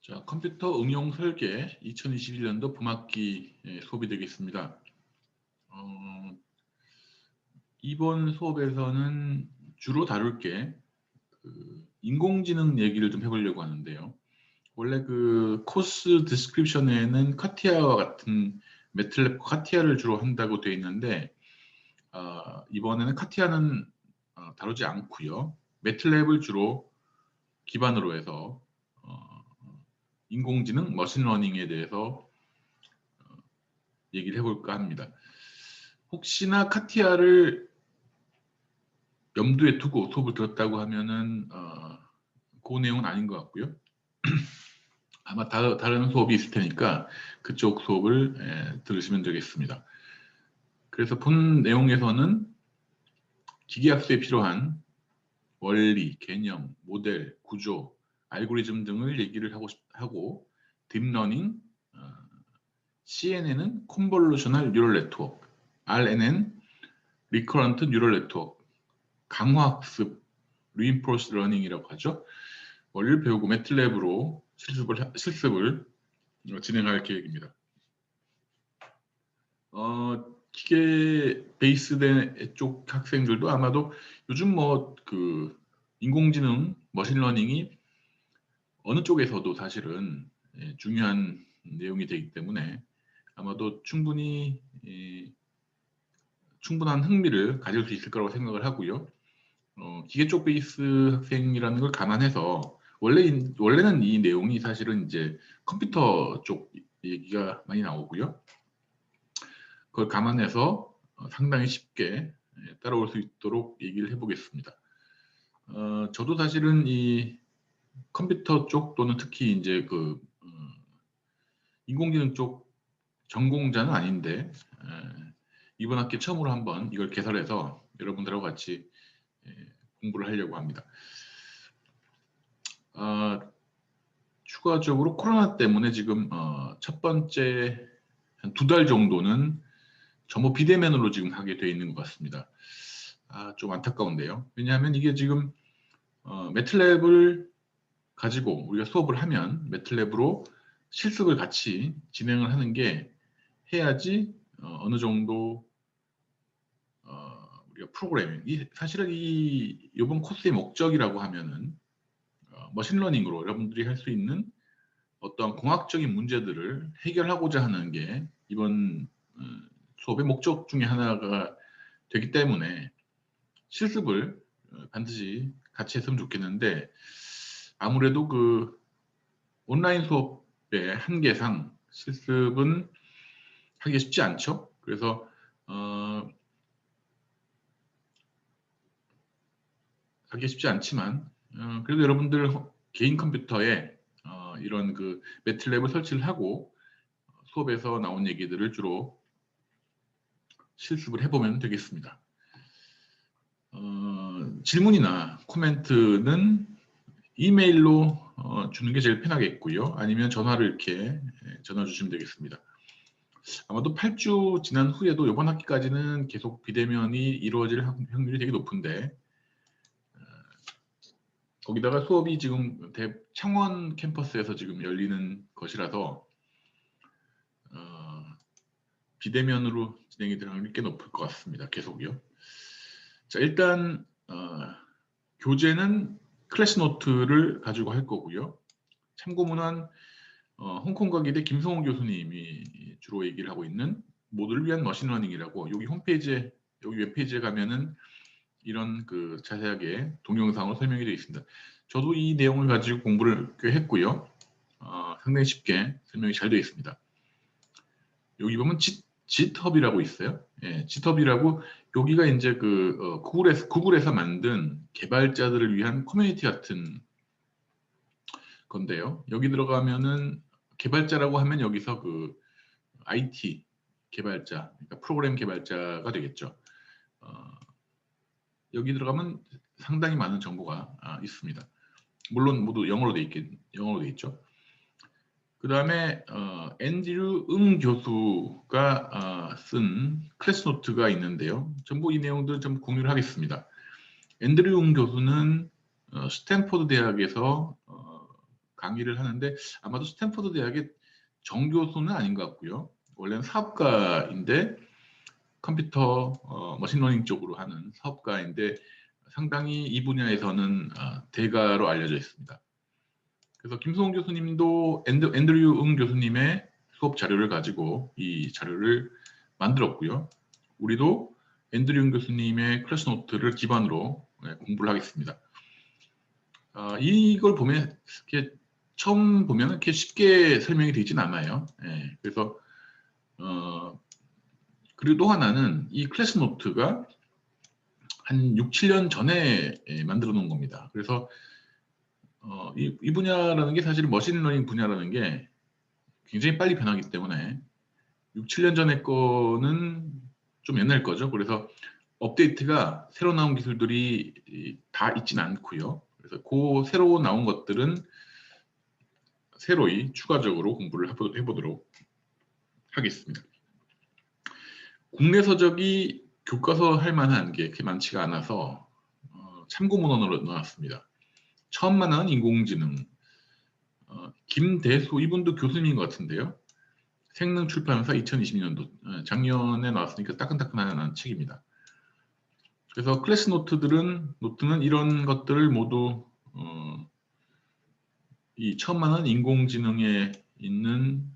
자, 컴퓨터 응용 설계 2021년도 봄학기 수업이 되겠습니다. 이번 수업에서는 주로 다룰 게 인공지능 얘기를 좀 해보려고 하는데요. 원래 그 코스 디스크립션에는 카티아와 같은 매틀랩 카티아를 주로 한다고 되어 있는데 이번에는 카티아는 다루지 않고요. 매틀랩을 주로 기반으로 해서 인공지능, 머신러닝에 대해서 얘기를 해볼까 합니다. 혹시나 카티아를 염두에 두고 수업을 들었다고 하면은 그 내용은 아닌 것 같고요. 아마 다른 수업이 있을 테니까 그쪽 수업을 들으시면 되겠습니다. 그래서 본 내용에서는 기계학습에 필요한 원리, 개념, 모델, 구조, 알고리즘 등을 얘기를 하고 딥러닝, CNN은 컨볼루셔널 뉴럴 네트워크, RNN 리커런트 뉴럴 네트워크, 강화학습 reinforced learning이라고 하죠. 원리를 배우고 매틀랩으로 실습을 진행할 계획입니다. 기계 베이스된 쪽 학생들도 아마도 요즘 뭐 그 인공지능, 머신러닝이 어느 쪽에서도 사실은 중요한 내용이 되기 때문에 아마도 충분한 흥미를 가질 수 있을 거라고 생각을 하고요. 기계 쪽 베이스 학생이라는 걸 감안해서 원래는 이 내용이 사실은 이제 컴퓨터 쪽 얘기가 많이 나오고요. 그걸 감안해서 상당히 쉽게 따라올 수 있도록 얘기를 해보겠습니다. 저도 사실은 이 컴퓨터 쪽 또는 특히 이제 그 인공지능 쪽 전공자는 아닌데 이번 학기 처음으로 한번 이걸 개설해서 여러분들하고 같이 공부를 하려고 합니다. 추가적으로 코로나 때문에 지금 첫 번째 한 2달 정도는 전부 비대면으로 지금 하게 되어 있는 것 같습니다. 좀 안타까운데요. 왜냐하면 이게 지금 매틀랩을 가지고 우리가 수업을 하면 매틀랩으로 실습을 같이 진행을 하는 게 해야지 어느 정도 우리가 프로그래밍, 사실은 이번 코스의 목적이라고 하면은 머신러닝으로 여러분들이 할 수 있는 어떠한 공학적인 문제들을 해결하고자 하는 게 이번 수업의 목적 중에 하나가 되기 때문에 실습을 반드시 같이 했으면 좋겠는데 아무래도 그 온라인 수업의 한계상 실습은 하기 쉽지 않죠. 그래서 하기 쉽지 않지만 그래도 여러분들 개인 컴퓨터에 이런 그 매틀랩을 설치를 하고 수업에서 나온 얘기들을 주로 실습을 해보면 되겠습니다. 질문이나 코멘트는 이메일로 주는 게 제일 편하겠고요. 아니면 전화를 이렇게 전화 주시면 되겠습니다. 아마도 8주 지난 후에도 이번 학기까지는 계속 비대면이 이루어질 확률이 되게 높은데 거기다가 수업이 지금 창원 캠퍼스에서 지금 열리는 것이라서 비대면으로 진행이 될 확률이 꽤 높을 것 같습니다. 계속요. 자, 일단 교재는 클래스노트를 가지고 할 거고요. 참고문은 홍콩 과기대 김성호 교수님이 주로 얘기를 하고 있는 모두를 위한 머신러닝이라고 여기 홈페이지에 여기 웹페이지에 가면은 이런 그 자세하게 동영상으로 설명이 되어 있습니다. 저도 이 내용을 가지고 공부를 꽤 했고요. 상당히 쉽게 설명이 잘 되어 있습니다. 여기 보면 GitHub이라고 있어요. 예, GitHub이라고 여기가 이제 그 구글에서 만든 개발자들을 위한 커뮤니티 같은 건데요. 여기 들어가면은 개발자라고 하면 여기서 그 IT 개발자, 그러니까 프로그램 개발자가 되겠죠. 여기 들어가면 상당히 많은 정보가 있습니다. 물론 모두 영어로 돼 있죠. 그 다음에 앤드류 교수가 쓴 클래스노트가 있는데요. 전부 이 내용들 좀 공유를 하겠습니다. 앤드류 교수는 스탠포드 대학에서 강의를 하는데 아마도 스탠퍼드 대학의 정교수는 아닌 것 같고요. 원래는 사업가인데 컴퓨터 머신러닝 쪽으로 하는 사업가인데 상당히 이 분야에서는 대가로 알려져 있습니다. 그래서 김성훈 교수님도 앤드류 응 교수님의 수업 자료를 가지고 이 자료를 만들었고요. 우리도 앤드류 응 교수님의 클래스 노트를 기반으로 공부를 하겠습니다. 이걸 보면 이렇게 처음 보면 이렇게 쉽게 설명이 되진 않아요. 그래서 그리고 또 하나는 이 클래스 노트가 한 6, 7년 전에 만들어 놓은 겁니다. 그래서 이 분야라는 게 사실 머신러닝 분야라는 게 굉장히 빨리 변하기 때문에 6, 7년 전에 거는 좀 옛날 거죠. 그래서 업데이트가 새로 나온 기술들이 다 있진 않고요. 그래서 그 새로 나온 것들은 새로이 추가적으로 공부를 해보도록 하겠습니다. 국내 서적이 교과서 할 만한 게 그렇게 많지가 않아서 참고 문헌으로 넣어놨습니다. 처음 만난 인공지능 김대수 이분도 교수님인 것 같은데요. 생능 출판사 2022년도 작년에 나왔으니까 따끈따끈한 책입니다. 그래서 클래스 노트는 이런 것들을 모두 이 처음 만난 인공지능에 있는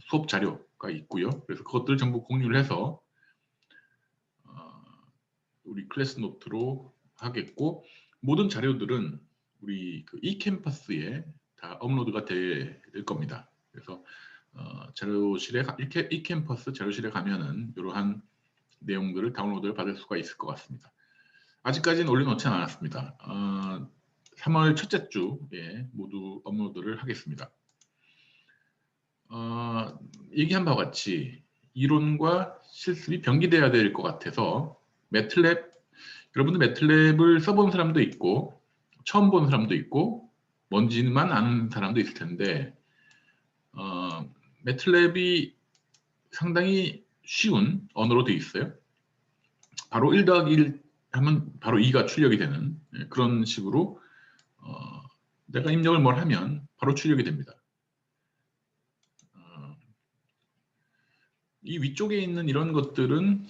수업 자료가 있고요. 그래서 그것들을 전부 공유를 해서 우리 클래스 노트로 하겠고 모든 자료들은 우리 그 e캠퍼스에 다 업로드가 될 겁니다. 그래서 자료실에 이렇게 e캠퍼스 자료실에 가면은 이러한 내용들을 다운로드를 받을 수가 있을 것 같습니다. 아직까지는 올려놓지 않았습니다. 3월 첫째 주에 모두 업로드를 하겠습니다. 얘기한 바와 같이 이론과 실습이 병기돼야 될 것 같아서 매틀랩 여러분들 매틀랩을 써본 사람도 있고 처음 본 사람도 있고 뭔지만 아는 사람도 있을 텐데 매틀랩이 상당히 쉬운 언어로 되어 있어요. 바로 1 더하기 1 하면 바로 2가 출력이 되는 그런 식으로 내가 입력을 뭘 하면 바로 출력이 됩니다. 이 위쪽에 있는 이런 것들은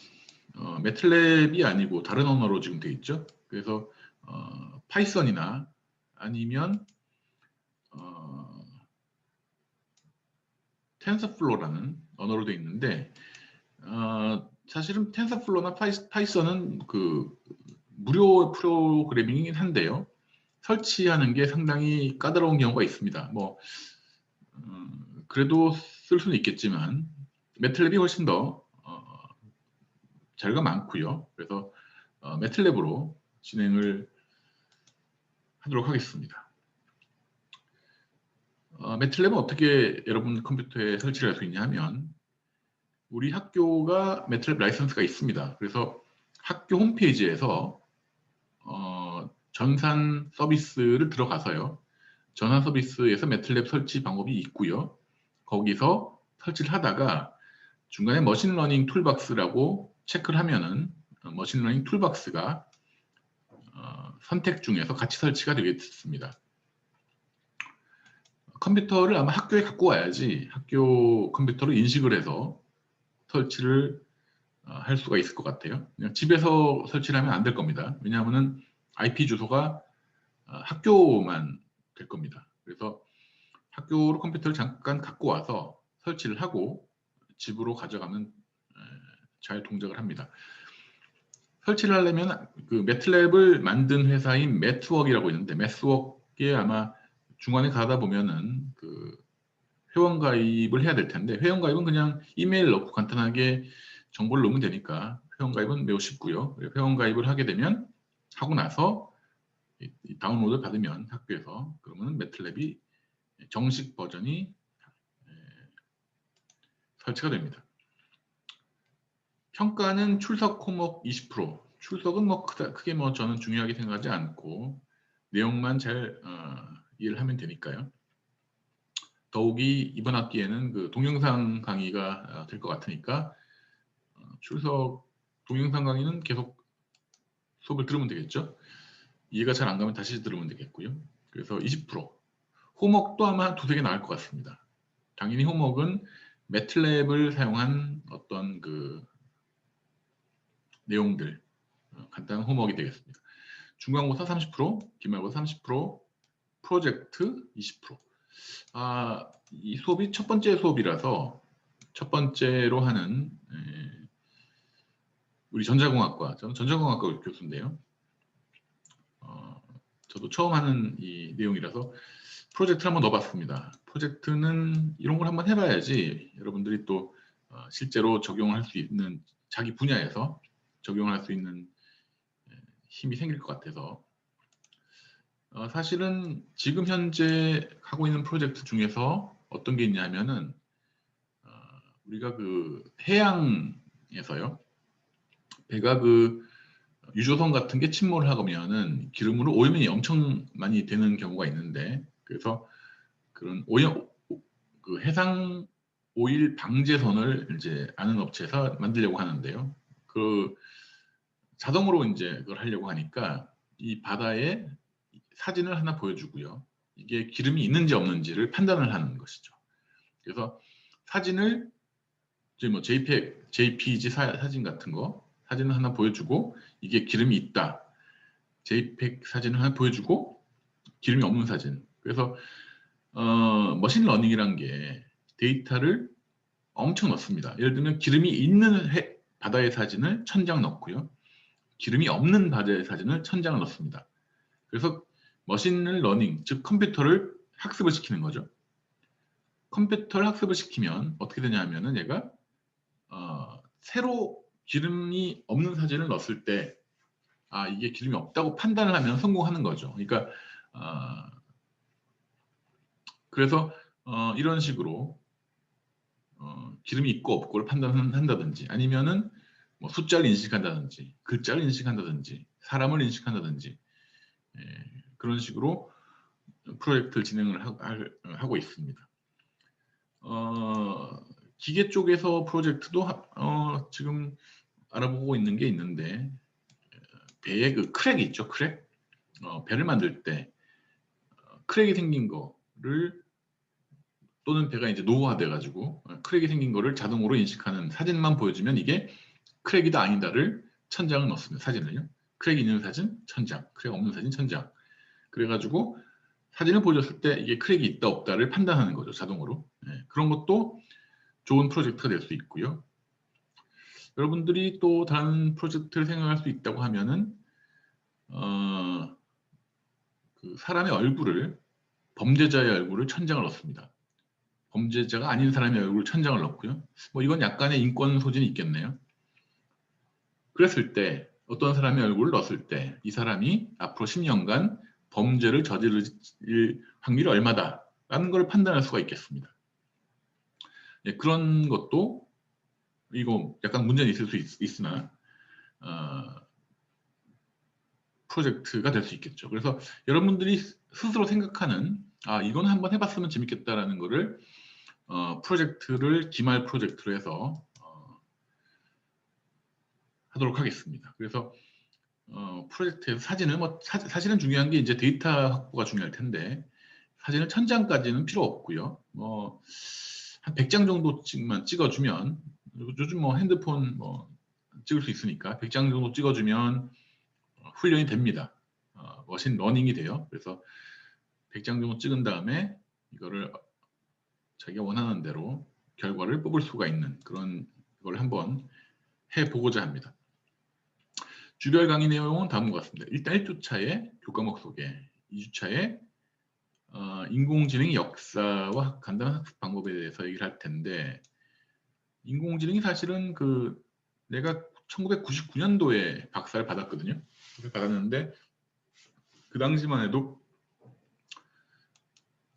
매틀랩이 아니고 다른 언어로 지금 되어 있죠. 그래서 파이썬이나 아니면 텐서플로우라는 언어로 되어 있는데 사실은 텐서플로우나 파이썬은 그 무료 프로그래밍이긴 한데요. 설치하는 게 상당히 까다로운 경우가 있습니다. 뭐 그래도 쓸 수는 있겠지만 매틀랩이 훨씬 더 자료가 많고요. 그래서 매틀랩으로 진행을 하도록 하겠습니다. 매틀랩은 어떻게 여러분 컴퓨터에 설치를 할 수 있냐 하면 우리 학교가 매틀랩 라이선스가 있습니다. 그래서 학교 홈페이지에서 전산 서비스를 들어가서요. 전산 서비스에서 매틀랩 설치 방법이 있고요. 거기서 설치를 하다가 중간에 머신러닝 툴박스라고 체크를 하면은 머신러닝 툴박스가 선택 중에서 같이 설치가 되겠습니다. 컴퓨터를 아마 학교에 갖고 와야지 학교 컴퓨터로 인식을 해서 설치를 할 수가 있을 것 같아요. 그냥 집에서 설치를 하면 안 될 겁니다. 왜냐하면 IP 주소가 학교만 될 겁니다. 그래서 학교로 컴퓨터를 잠깐 갖고 와서 설치를 하고 집으로 가져가면 잘 동작을 합니다. 설치를 하려면 그 매틀랩을 만든 회사인 매트웍이라고 있는데 매트웍에 아마 중간에 가다 보면은 그 회원 가입을 해야 될 텐데 회원 가입은 그냥 이메일 넣고 간단하게 정보를 넣으면 되니까 회원 가입은 매우 쉽고요. 회원 가입을 하게 되면 하고 나서 이 다운로드 받으면 학교에서 그러면 매틀랩이 정식 버전이 설치가 됩니다. 평가는 출석 코목 20%. 출석은 뭐 크게 뭐 저는 중요하게 생각하지 않고 내용만 잘 이해를 하면 되니까요. 더욱이 이번 학기에는 그 동영상 강의가 될 것 같으니까 출석 동영상 강의는 계속 수업을 들으면 되겠죠. 이해가 잘 안 가면 다시 들으면 되겠고요. 그래서 20% 홈웍도 아마 두세 개 나올 것 같습니다. 당연히 홈웍은 매틀랩을 사용한 어떤 그 내용들, 간단한 홈웍이 되겠습니다. 중간고사 30%, 기말고사 30%, 프로젝트 20%. 이 수업이 첫 번째 수업이라서 첫 번째로 하는 우리 전자공학과, 저는 전자공학과 교수인데요. 저도 처음 하는 이 내용이라서 프로젝트를 한번 넣어봤습니다. 프로젝트는 이런 걸 한번 해봐야지 여러분들이 또 실제로 적용할 수 있는, 자기 분야에서 적용할 수 있는 힘이 생길 것 같아서 사실은 지금 현재 하고 있는 프로젝트 중에서 어떤 게 있냐면은 우리가 그 해양에서요, 배가 그 유조선 같은 게 침몰을 하면은 기름으로 오염이 엄청 많이 되는 경우가 있는데, 그래서 그런 오염, 그 해상 오일 방제선을 이제 아는 업체에서 만들려고 하는데요. 그 자동으로 이제 그걸 하려고 하니까 이 바다에 사진을 하나 보여주고요. 이게 기름이 있는지 없는지를 판단을 하는 것이죠. 그래서 사진을 이제 뭐 JPG 사진 같은 거 사진을 하나 보여주고 이게 기름이 있다. JPEG 사진을 하나 보여주고 기름이 없는 사진. 그래서 머신러닝이란 게 데이터를 엄청 넣습니다. 예를 들면 기름이 있는 바다의 사진을 1000장 넣고요. 기름이 없는 바다의 사진을 1000장을 넣습니다. 그래서 머신러닝, 즉 컴퓨터를 학습을 시키는 거죠. 컴퓨터를 학습을 시키면 어떻게 되냐 하면은 얘가 새로 기름이 없는 사진을 넣었을 때 이게 기름이 없다고 판단을 하면 성공하는 거죠. 그러니까 그래서 이런 식으로 기름이 있고 없고를 판단한다든지 아니면은 뭐 숫자를 인식한다든지 글자를 인식한다든지 사람을 인식한다든지 그런 식으로 프로젝트를 진행을 하고 있습니다. 기계 쪽에서 프로젝트도 지금 알아보고 있는 게 있는데, 배에 그 크랙이 있죠, 크랙. 배를 만들 때 크랙이 생긴 거를, 또는 배가 이제 노후화돼 가지고 크랙이 생긴 거를 자동으로 인식하는 사진만 보여주면 이게 크랙이다 아니다를 1000장을 넣습니다. 사진을요. 크랙이 있는 사진 1000장, 크랙 없는 사진 1000장. 그래가지고 사진을 보여줬을 때 이게 크랙이 있다 없다를 판단하는 거죠, 자동으로. 그런 것도 좋은 프로젝트가 될 수 있고요. 여러분들이 또 다른 프로젝트를 생각할 수 있다고 하면은 그 사람의 얼굴을, 범죄자의 얼굴을 1000장을 넣습니다. 범죄자가 아닌 사람의 얼굴을 1000장을 넣고요. 뭐 이건 약간의 인권 소진이 있겠네요. 그랬을 때 어떤 사람의 얼굴을 넣었을 때 이 사람이 앞으로 10년간 범죄를 저지를 확률이 얼마다라는 걸 판단할 수가 있겠습니다. 그런 것도 이거 약간 문제는 있을 수 있으나 프로젝트가 될 수 있겠죠. 그래서 여러분들이 스스로 생각하는 이건 한번 해봤으면 재밌겠다라는 거를 프로젝트를 기말 프로젝트로 해서 하도록 하겠습니다. 그래서 프로젝트에서 사진을 사실은 중요한 게 이제 데이터 확보가 중요할 텐데 사진을 1000장까지는 필요 없고요. 뭐 한 100장 정도씩만 찍어주면, 요즘 뭐 핸드폰 뭐 찍을 수 있으니까 100장 정도 찍어주면 훈련이 됩니다. 머신 러닝이 돼요. 그래서 100장 정도 찍은 다음에 이거를 자기가 원하는 대로 결과를 뽑을 수가 있는 그런 걸 한번 해보고자 합니다. 주별 강의 내용은 다음과 같습니다. 일단 1주차에 교과목 소개, 2주차에 인공지능의 역사와 간단한 학습 방법에 대해서 얘기를 할 텐데, 인공지능이 사실은 내가 1999년도에 박사를 받았거든요. 받았는데 그 당시만 해도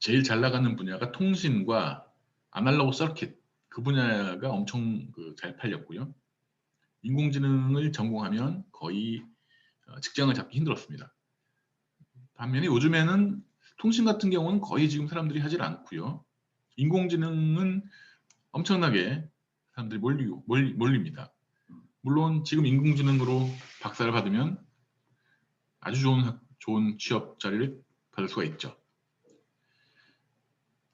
제일 잘 나가는 분야가 통신과 아날로그 서킷, 그 분야가 엄청 잘 팔렸고요. 인공지능을 전공하면 거의 직장을 잡기 힘들었습니다. 반면에 요즘에는 통신 같은 경우는 거의 지금 사람들이 하질 않고요. 인공지능은 엄청나게 사람들이 몰립니다. 물론 지금 인공지능으로 박사를 받으면 아주 좋은 취업 자리를 받을 수가 있죠.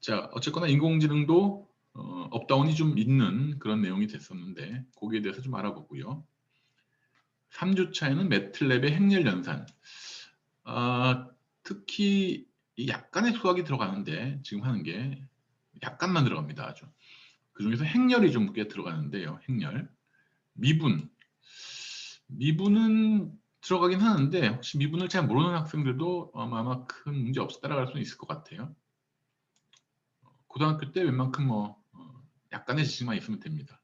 자, 어쨌거나 인공지능도 업다운이 좀 있는 그런 내용이 됐었는데 거기에 대해서 좀 알아보고요. 3주차에는 매틀랩의 행렬 연산. 특히 약간의 수학이 들어가는데 지금 하는 게 약간만 들어갑니다. 아주. 그 중에서 행렬이 좀 꽤 들어가는데요. 행렬. 미분은 들어가긴 하는데 혹시 미분을 잘 모르는 학생들도 아마 큰 문제 없이 따라갈 수는 있을 것 같아요. 고등학교 때 웬만큼 약간의 지식만 있으면 됩니다.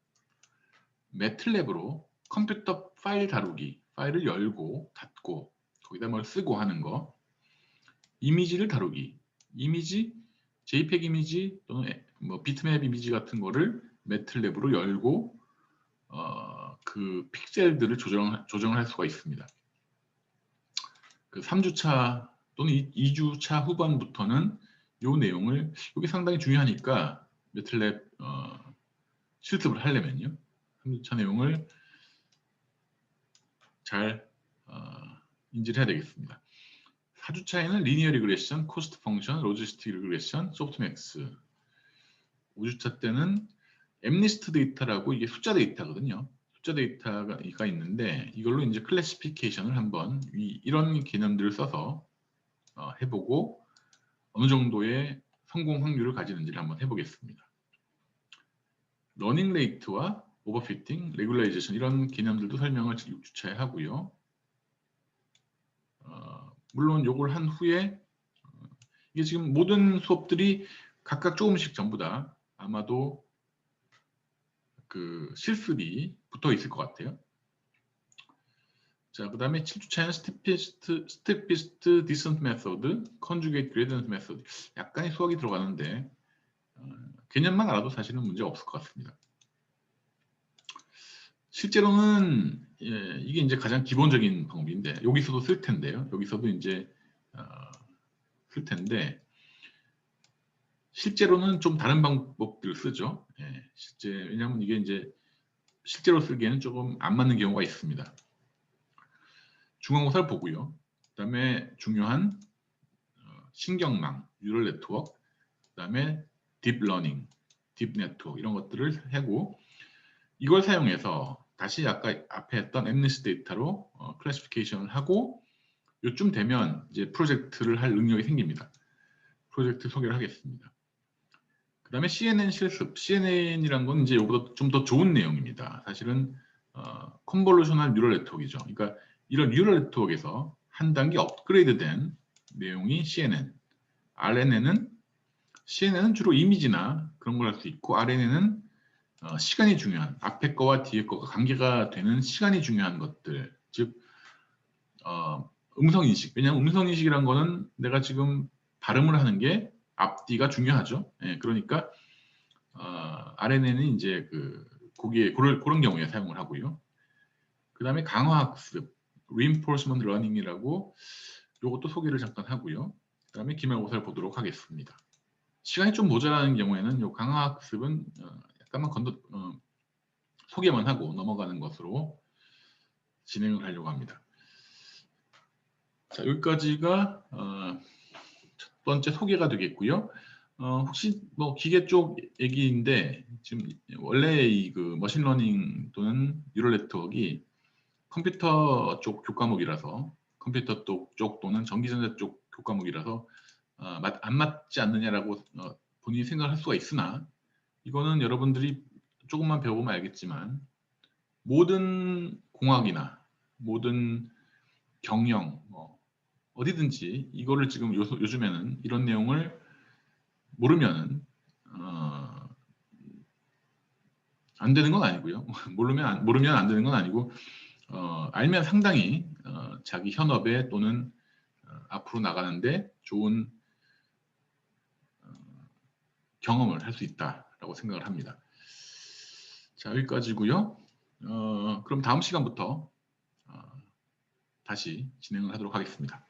매틀랩으로 컴퓨터 파일 다루기, 파일을 열고 닫고 거기다 뭘 쓰고 하는 거, 이미지를 다루기, 이미지, JPEG 이미지 또는 뭐 비트맵 이미지 같은 거를 매틀랩으로 열고 그 픽셀들을 조정을 할 수가 있습니다. 그 3주차 또는 2주차 후반부터는 이 내용을 이게 상당히 중요하니까 매틀랩 실습을 하려면요. 3주차 내용을 잘 인지를 해야 되겠습니다. 4주차에는 리니어 리그레션, 코스트 펑션, 로지스틱 리그레션, 소프트맥스. 5주차 때는 엠니스트 데이터라고 이게 숫자 데이터거든요. 숫자 데이터가 있는데 이걸로 이제 클래시피케이션을 한번 이런 개념들을 써서 해보고 어느 정도의 성공 확률을 가지는지를 한번 해보겠습니다. 러닝 레이트와 오버피팅, 레귤라이제이션 이런 개념들도 설명을 6주차에 하고요. 물론 요걸 한 후에 이게 지금 모든 수업들이 각각 조금씩 전부 다 아마도 그 실습이 붙어 있을 것 같아요. 자, 그 다음에 7주차에는 스텝비스트 디센트 메소드, 컨주게이트 그레디언트 메소드 약간의 수학이 들어가는데 개념만 알아도 사실은 문제 없을 것 같습니다. 실제로는 이게 이제 가장 기본적인 방법인데 여기서도 쓸 텐데요. 여기서도 이제 쓸 텐데 실제로는 좀 다른 방법들을 쓰죠. 실제 왜냐하면 이게 이제 실제로 쓰기에는 조금 안 맞는 경우가 있습니다. 중간고사를 보고요. 그다음에 중요한 신경망, 뉴럴 네트워크, 그다음에 딥러닝, 딥 네트워크 이런 것들을 하고 이걸 사용해서 다시 아까 앞에 했던 엠니스 데이터로 클래시피케이션을 하고 요쯤 되면 이제 프로젝트를 할 능력이 생깁니다. 프로젝트 소개를 하겠습니다. 그 다음에 CNN 실습. CNN이란 건 이제 이거보다 좀 더 좋은 내용입니다. 사실은 컨볼루셔널 뉴럴 네트워크이죠. 그러니까 이런 뉴럴 네트워크에서 한 단계 업그레이드된 내용이 CNN. CNN은 주로 이미지나 그런 걸 할 수 있고 RNN은 시간이 중요한 앞에 거와 뒤에 거가 관계가 되는 시간이 중요한 것들. 즉 음성인식. 왜냐하면 음성인식이란 거는 내가 지금 발음을 하는 게 앞뒤가 중요하죠. 그러니까 RNN은 이제 그런 경우에 사용을 하고요. 그 다음에 강화학습, reinforcement learning이라고 이것도 소개를 잠깐 하고요. 그 다음에 기말고사를 보도록 하겠습니다. 시간이 좀 모자라는 경우에는 이 강화학습은 약간만 소개만 하고 넘어가는 것으로 진행을 하려고 합니다. 자, 여기까지가 첫 번째 소개가 되겠고요. 혹시 뭐 기계 쪽 얘기인데 지금 원래 그 머신러닝 또는 뉴럴 네트워크가 컴퓨터 쪽 교과목이라서 컴퓨터 쪽 또는 전기전자 쪽 교과목이라서 안 맞지 않느냐라고 본인이 생각을 할 수가 있으나 이거는 여러분들이 조금만 배워보면 알겠지만 모든 공학이나 모든 경영 어디든지 이거를 지금 요즘에는 이런 내용을 모르면은 안 되는 건 아니고요. 모르면 안 되는 건 아니고 알면 상당히 자기 현업에 또는 앞으로 나가는데 좋은 경험을 할 수 있다라고 생각을 합니다. 자, 여기까지고요. 그럼 다음 시간부터 다시 진행을 하도록 하겠습니다.